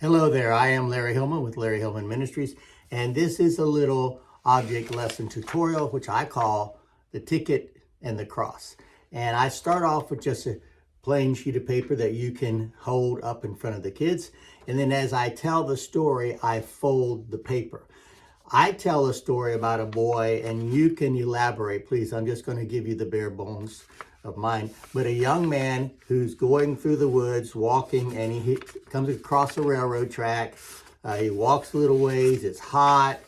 Hello there, I am Larry Hillman with Larry Hillman Ministries, and this is a little object lesson tutorial, which I call the ticket and the cross. And I start off with just a plain sheet of paper that you can hold up in front of the kids. And then as I tell the story, I fold the paper. I tell a story about a boy, and you can elaborate, please. I'm just going to give you the bare bones of mine. But a young man who's going through the woods, walking, and he comes across a railroad track. He walks a little ways. It's hot.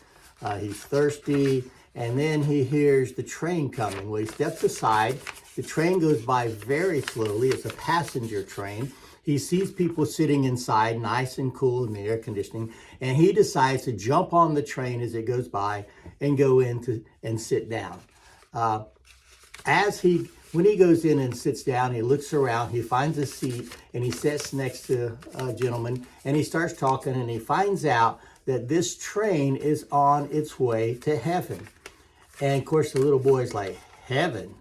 He's thirsty. And then he hears the train coming. Well, he steps aside. The train goes by very slowly. It's a passenger train. He sees people sitting inside, nice and cool in the air conditioning, and he decides to jump on the train as it goes by and go in and sit down. When he goes in and sits down, he looks around, he finds a seat, and he sits next to a gentleman, and he starts talking, and he finds out that this train is on its way to heaven. And of course, the little boy's like, heaven?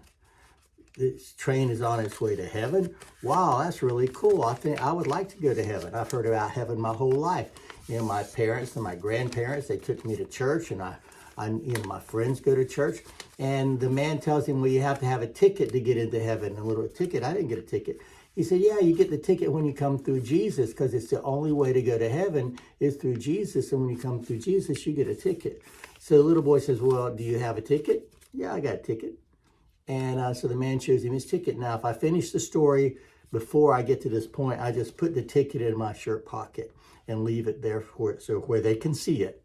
This train is on its way to heaven? Wow, that's really cool. I think I would like to go to heaven. I've heard about heaven my whole life. You know, my parents and my grandparents, they took me to church, and my friends go to church. And the man tells him, well, you have to have a ticket to get into heaven. A little ticket. I didn't get a ticket. He said, yeah, you get the ticket when you come through Jesus, because it's the only way to go to heaven is through Jesus. And when you come through Jesus, you get a ticket. So the little boy says, well, do you have a ticket? Yeah, I got a ticket. And so the man shows him his ticket. Now, if I finish the story before I get to this point, I just put the ticket in my shirt pocket and leave it there so where they can see it.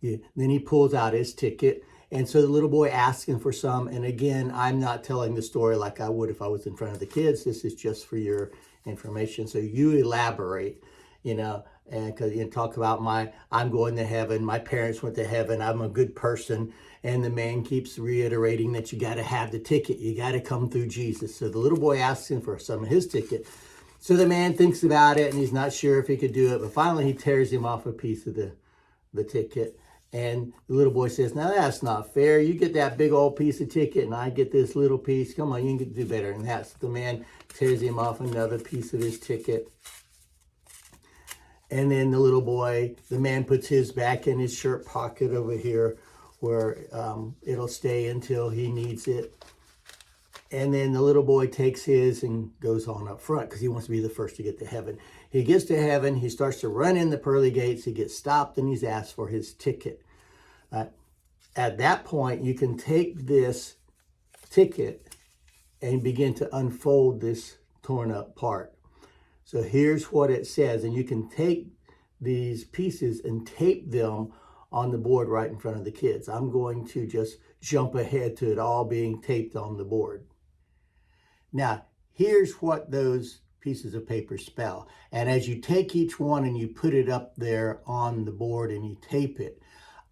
Then he pulls out his ticket. And so the little boy asks him for some. And again, I'm not telling the story like I would if I was in front of the kids. This is just for your information. So you elaborate, and because you talk about I'm going to heaven. My parents went to heaven. I'm a good person. And the man keeps reiterating that you got to have the ticket. You got to come through Jesus. So the little boy asks him for some of his ticket. So the man thinks about it, and he's not sure if he could do it. But finally, he tears him off a piece of the ticket. And the little boy says, now that's not fair. You get that big old piece of ticket, and I get this little piece. Come on, you can do better than that. So the man tears him off another piece of his ticket. And then the man puts his back in his shirt pocket over here, where it'll stay until he needs it. And then the little boy takes his and goes on up front because he wants to be the first to get to heaven. He gets to heaven. He starts to run in the pearly gates. He gets stopped, and he's asked for his ticket. At that point, you can take this ticket and begin to unfold this torn up part. So here's what it says. And you can take these pieces and tape them on the board right in front of the kids. I'm going to just jump ahead to it all being taped on the board. Now, here's what those pieces of paper spell. And as you take each one and you put it up there on the board and you tape it,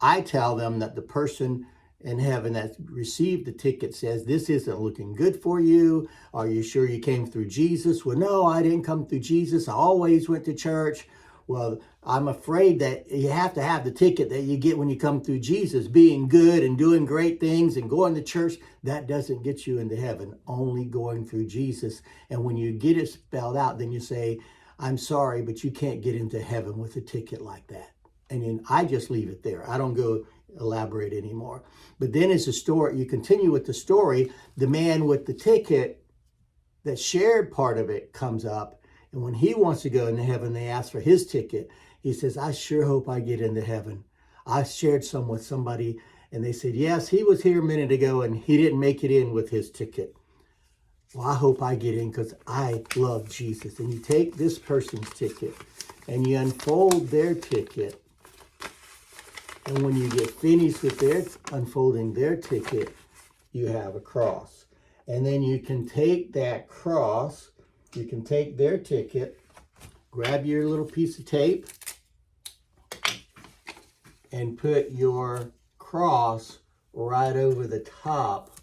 I tell them that the person in heaven that received the ticket says, this isn't looking good for you. Are you sure you came through Jesus? Well, no, I didn't come through Jesus. I always went to church. Well, I'm afraid that you have to have the ticket that you get when you come through Jesus. Being good and doing great things and going to church, that doesn't get you into heaven. Only going through Jesus. And when you get it spelled out, then you say, I'm sorry, but you can't get into heaven with a ticket like that. And then I just leave it there. I don't go elaborate anymore. But then as the story, you continue with the story, the man with the ticket that shared part of it comes up. And when he wants to go into heaven, they ask for his ticket. He says, I sure hope I get into heaven. I shared some with somebody, and they said, yes, he was here a minute ago, and he didn't make it in with his ticket. Well, I hope I get in because I love Jesus. And you take this person's ticket, and you unfold their ticket. And when you get finished with unfolding their ticket, you have a cross. And then you can take that cross, you can take their ticket, grab your little piece of tape, and put your cross right over the top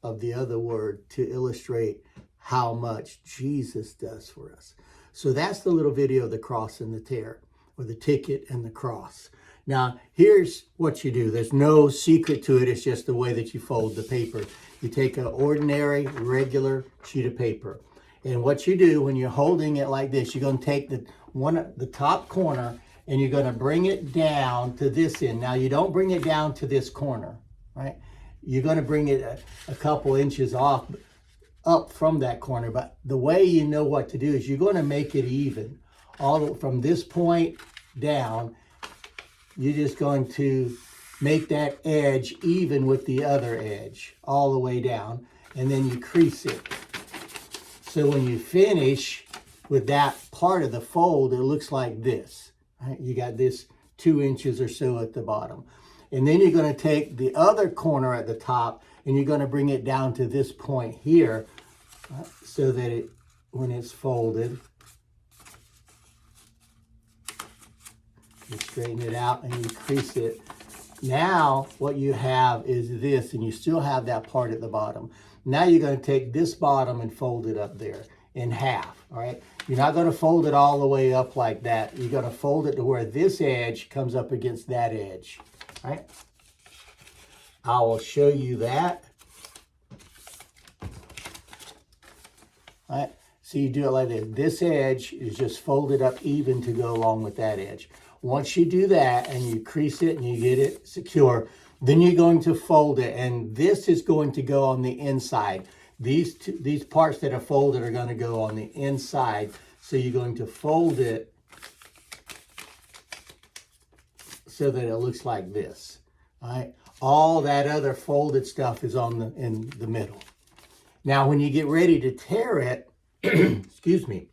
of the other word to illustrate how much Jesus does for us. So that's the little video of the cross and the tear, or the ticket and the cross. Now, here's what you do. There's no secret to it. It's just the way that you fold the paper. You take an ordinary, regular sheet of paper, And what you do when you're holding it like this, you're going to take the top corner and you're going to bring it down to this end. Now you don't bring it down to this corner, right? You're going to bring it a couple inches up from that corner. But the way you know what to do is you're going to make it even. All from this point down, you're just going to make that edge even with the other edge all the way down, and then you crease it. So when you finish with that part of the fold, it looks like this. Right? You got this 2 inches or so at the bottom. And then you're going to take the other corner at the top and you're going to bring it down to this point here, so that when it's folded, you straighten it out and you crease it. Now what you have is this, and you still have that part at the bottom. Now you're going to take this bottom and fold it up there in half, all right? You're not going to fold it all the way up like that. You're going to fold it to where this edge comes up against that edge, all right? I will show you that. All right, so you do it like this. This edge is just folded up even to go along with that edge. Once you do that and you crease it and you get it secure, then you're going to fold it, and this is going to go on the inside. These parts that are folded are going to go on the inside. So you're going to fold it so that it looks like this. All right. All that other folded stuff is in the middle. Now, when you get ready to tear it, excuse me,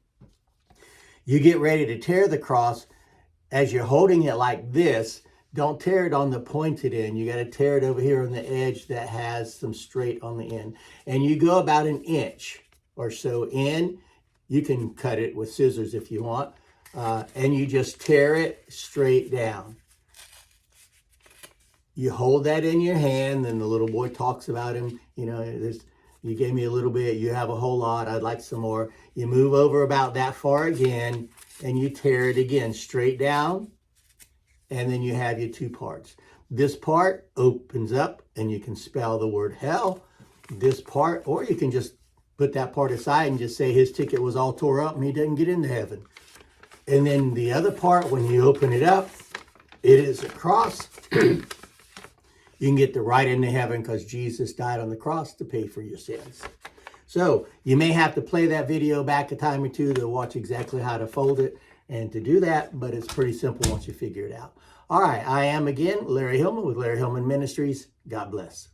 you get ready to tear the cross. As you're holding it like this, don't tear it on the pointed end. You got to tear it over here on the edge that has some straight on the end. And you go about 1 inch or so in. You can cut it with scissors if you want. And you just tear it straight down. You hold that in your hand, and the little boy talks about him. You know, you gave me a little bit, you have a whole lot, I'd like some more. You move over about that far again, and you tear it again straight down. And then you have your 2 parts. This part opens up and you can spell the word hell. This part, or you can just put that part aside and just say his ticket was all tore up and he didn't get into heaven. And then the other part, when you open it up, it is a cross. You can get the right into heaven because Jesus died on the cross to pay for your sins. So you may have to play that video back a time or two to watch exactly how to fold it and to do that, but it's pretty simple once you figure it out. All right, I am again Larry Hillman with Larry Hillman Ministries. God bless.